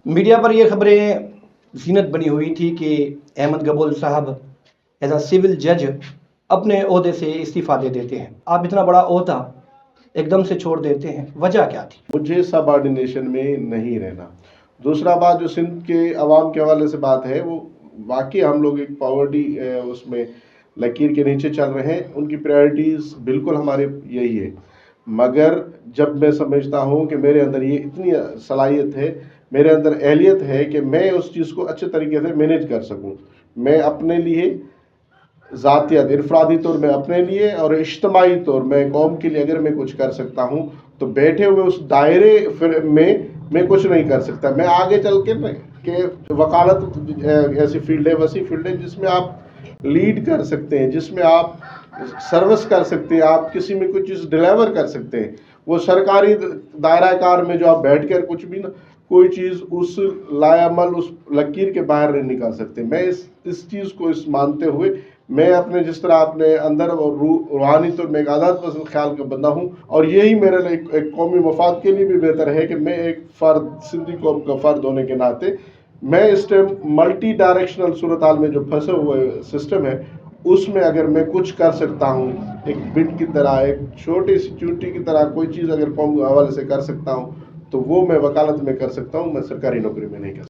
Media पर ये खबरें जीनत बनी हुई थी कि अहमद गबोल साहब एज अ सिविल जज अपने ओहदे से इस्तीफ़ा दे देते हैं। आप इतना बड़ा ओहदा एकदम से छोड़ देते हैं, वजह क्या थी? मुझे सबऑर्डिनेशन में नहीं रहना। दूसरा बात जो सिंध के अवाम के हवाले से बात है, वो वाकई हम लोग एक पॉवर्टी उसमें लकीर के नीचे चल रहे हैं। उनकी प्रायोरिटीज़ बिल्कुल हमारे यही है, मगर जब मैं समझता हूँ कि मेरे अंदर ये इतनी सलाहियत है, मेरे अंदर अहलियत है कि मैं उस चीज़ को अच्छे तरीके से मैनेज कर सकूँ। मैं अपने लिए ज़ातियत इनफरादी तौर में अपने लिए और इज्तमाही तौर में कौम के लिए अगर मैं कुछ कर सकता हूँ तो बैठे हुए उस दायरे में मैं कुछ नहीं कर सकता। मैं आगे चल के वकालत ऐसी फील्ड है, वैसी फील्ड है जिसमें आप लीड कर सकते हैं, जिसमें आप सर्विस कर सकते हैं, आप किसी में कुछ चीज़ डिलीवर कर सकते हैं। वो सरकारी दायरा कार में जो आप बैठ कर कुछ भी ना कोई चीज़ उस लायामल उस लकीर के बाहर नहीं निकाल सकते। मैं इस चीज़ को इस मानते हुए मैं अपने जिस तरह अपने अंदर और रूहानी तौर में एक आज़ाद पसंद ख्याल का बंदा हूँ, और यही मेरे लिए एक कौमी मफाद के लिए भी बेहतर है कि मैं एक फ़र्द सिंधी कौम का फ़र्द होने के नाते मैं इस टाइम मल्टी डायरेक्शनल सूरत हाल में जो फंसे हुए सिस्टम है उसमें अगर मैं कुछ कर सकता हूँ, एक बिट की तरह, एक छोटी सी चूंटी की तरह कोई चीज़ अगर कौम के हवाले से कर सकता हूँ तो वो मैं वकालत में कर सकता हूँ, मैं सरकारी नौकरी में नहीं कर सकता।